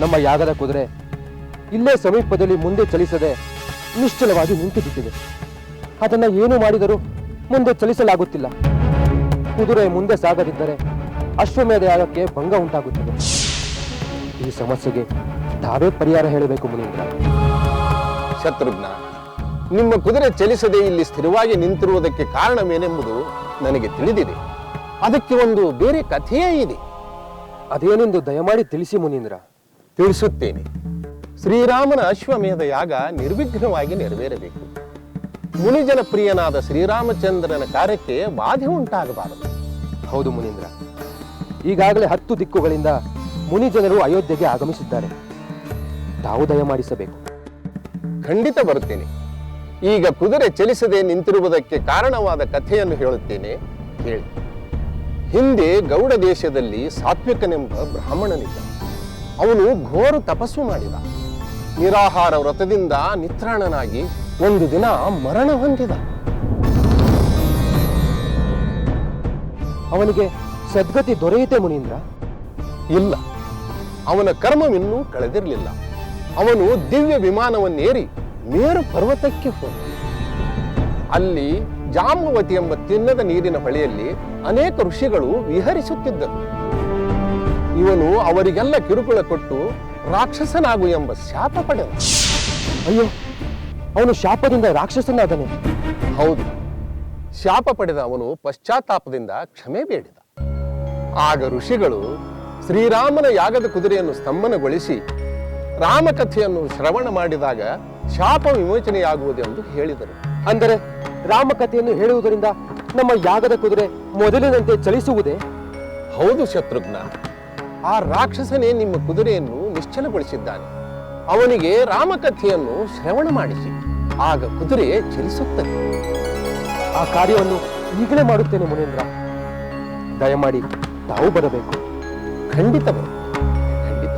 ನಮ್ಮ ಯಾಗದ ಕುದುರೆ ಇಲ್ಲೇ ಸಮೀಪದಲ್ಲಿ ಮುಂದೆ ಚಲಿಸದೆ ನಿಶ್ಚಲವಾಗಿ ನಿಂತು ಬಿಟ್ಟಿದೆ. ಅದನ್ನ ಏನು ಮಾಡಿದರೂ ಮುಂದೆ ಚಲಿಸಲಾಗುತ್ತಿಲ್ಲ. ಕುದುರೆ ಮುಂದೆ ಸಾಗದಿದ್ದರೆ ಅಶ್ವಮೇಧ ಯಾಗಕ್ಕೆ ಭಂಗ ಉಂಟಾಗುತ್ತದೆ. ಈ ಸಮಸ್ಯೆಗೆ ತಾವೇ ಪರಿಹಾರ ಹೇಳಬೇಕು ಮುನೀಂದ್ರ. ಶತ್ರುಘ್ನ, ನಿಮ್ಮ ಕುದುರೆ ಚಲಿಸದೆ ಇಲ್ಲಿ ಸ್ಥಿರವಾಗಿ ನಿಂತಿರುವುದಕ್ಕೆ ಕಾರಣವೇನೆಂಬುದು ನನಗೆ ತಿಳಿದಿದೆ. ಅದಕ್ಕೆ ಒಂದು ಬೇರೆ ಕಥೆಯೇ ಇದೆ. ಅದೇನೆಂದು ದಯಮಾಡಿ ತಿಳಿಸಿ ಮುನೀಂದ್ರ. ತಿಳಿಸುತ್ತೇನೆ. ಶ್ರೀರಾಮನ ಅಶ್ವಮೇಧ ಯಾಗ ನಿರ್ವಿಘ್ನವಾಗಿ ನೆರವೇರಬೇಕು. ಮುನಿಜನ ಪ್ರಿಯನಾದ ಶ್ರೀರಾಮಚಂದ್ರನ ಕಾರ್ಯಕ್ಕೆ ಬಾಧೆ ಉಂಟಾಗಬಾರದು. ಹೌದು ಮುನೀಂದ್ರ, ಈಗಾಗಲೇ 10 ದಿಕ್ಕುಗಳಿಂದ ಮುನಿಜನರು ಅಯೋಧ್ಯೆಗೆ ಆಗಮಿಸಿದ್ದಾರೆ. ತಾವು ದಯಮಾಡಿಸಬೇಕು. ಖಂಡಿತ ಬರುತ್ತೇನೆ. ಈಗ ಕುದುರೆ ಚಲಿಸದೆ ನಿಂತಿರುವುದಕ್ಕೆ ಕಾರಣವಾದ ಕಥೆಯನ್ನು ಹೇಳುತ್ತೇನೆ, ಹೇಳಿ. ಹಿಂದೆ ಗೌಡ ದೇಶದಲ್ಲಿ ಸಾತ್ವಿಕನೆಂಬ ಬ್ರಾಹ್ಮಣನಿದ್ದ. ಅವನು ಘೋರ ತಪಸ್ಸು ಮಾಡಿದ. ನಿರಾಹಾರ ವ್ರತದಿಂದ ನಿತ್ರಾಣನಾಗಿ ಒಂದು ದಿನ ಮರಣ ಹೊಂದಿದ. ಅವನಿಗೆ ಸದ್ಗತಿ ದೊರೆಯಿತೆ ಮುನೀಂದ್ರ? ಇಲ್ಲ, ಅವನ ಕರ್ಮವಿನ್ನೂ ಕಳೆದಿರಲಿಲ್ಲ. ಅವನು ದಿವ್ಯ ವಿಮಾನವನ್ನೇರಿ ಮೇರು ಪರ್ವತಕ್ಕೆ ಹೋದ. ಅಲ್ಲಿ ಜಾಂಬವತಿ ಎಂಬ ತಿನ್ನದ ನೀರಿನ ಹೊಳೆಯಲ್ಲಿ ಅನೇಕ ಋಷಿಗಳು ವಿಹರಿಸುತ್ತಿದ್ದರು. ಇವನು ಅವರಿಗೆಲ್ಲ ಕಿರುಕುಳ ಕೊಟ್ಟು ರಾಕ್ಷಸನಾಗು ಎಂಬ ಶಾಪ ಪಡೆದ. ಅಯ್ಯೋ, ಅವನು ಶಾಪದಿಂದ ರಾಕ್ಷಸನಾದನೆ? ಹೌದು, ಶಾಪ ಪಡೆದ ಅವನು ಪಶ್ಚಾತ್ತಾಪದಿಂದ ಕ್ಷಮೆ ಬೇಡಿದ. ಆಗ ಋಷಿಗಳು ಶ್ರೀರಾಮನ ಯಾಗದ ಕುದುರೆಯನ್ನು ಸ್ತಂಭನಗೊಳಿಸಿ ರಾಮಕಥೆಯನ್ನು ಶ್ರವಣ ಮಾಡಿದಾಗ ಶಾಪ ವಿಮೋಚನೆಯಾಗುವುದೆಂದು ಹೇಳಿದರು. ಅಂದರೆ ರಾಮಕಥೆಯನ್ನು ಹೇಳುವುದರಿಂದ ನಮ್ಮ ಯಾಗದ ಕುದುರೆ ಮೊದಲಿನಂತೆ ಚಲಿಸುವುದೇ? ಹೌದು ಶತ್ರುಘ್ನ, ಆ ರಾಕ್ಷಸನೇ ನಿಮ್ಮ ಕುದುರೆಯನ್ನು ನಿಶ್ಚಲಗೊಳಿಸಿದ್ದಾನೆ. ಅವನಿಗೆ ರಾಮಕಥೆಯನ್ನು ಶ್ರವಣ ಮಾಡಿಸಿ, ಆಗ ಕುದುರೆ ಚಲಿಸುತ್ತದೆ. ಆ ಕಾರ್ಯವನ್ನು ಈಗಲೇ ಮಾಡುತ್ತೇನೆ ಮುನೀಂದ್ರ. ದಯಮಾಡಿ ತಾವು ಬರಬೇಕು. ಖಂಡಿತ ಬರು, ಖಂಡಿತ.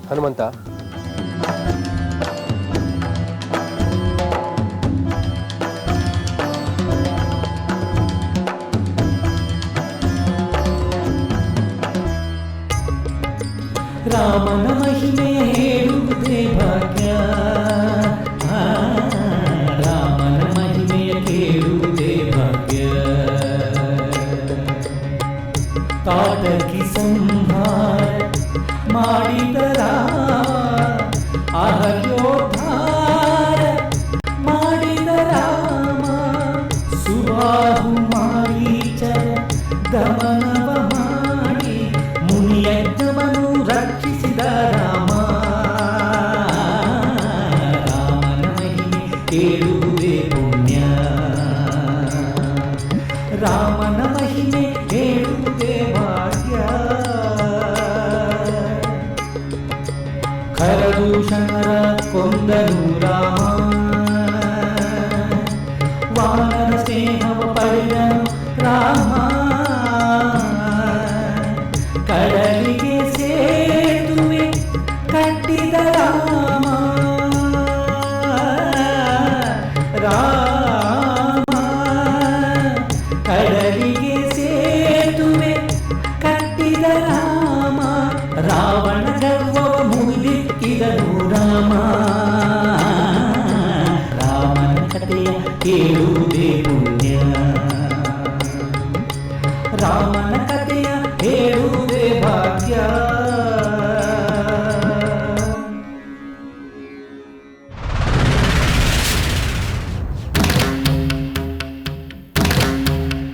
ಹನುಮಂತ, ರಾಮನ ಮಹಿಮೆಯ ಹೇಳುವುದೇ ಭಾಗ್ಯ, ರಾಮನ ಮಹಿಮೆಯ ಕೇಳುವುದೇ ಭಾಗ್ಯ. ಕಾಟಕಿ ಸಂಹಾರ ಮಾಡಿದ ಅಹಲ್ಯೋದ್ಧಾರ ಮಾಡಿದ ರಾಮ, ಸುಬಾಹು ಮಾರೀಚರ ದಮನವ ಮಾಡಿ ಮುನಿಯಜ್ಞವನ್ನು ರಕ್ಷಿಸಿದ ರಾಮ. ರಾಮನ ಮಹಿಮೆ ಕೇಳುವುದೇ ಪುಣ್ಯ, ರಾಮನ ಮಹಿಮೆ ಕೇಳುವುದೇ ಭಾಗ್ಯ. ಖರದೂಷಣರ ಕೊಂದನು ರಾಮ, ವಾನರ ಸ್ನೇಹವ ಪಡೆದನು ರಾಮ. ಕಡಲಿಗೆ ಸೇತುವೆ ಕಟ್ಟಿದ ರಾಮ, ರಾಮ. ಕಡಲಿಗೆ ಸೇತುವೆ ಕಟ್ಟಿದ ರಾಮ, ರಾವಣ ಗರ್ವವ ಮುಗಿದಿಕ್ಕಿದನು ರಾಮ. ರಾಮನ ಕಥೆಯ ಕೇಳುವುದೇ ಪುಣ್ಯ, ರಾಮನ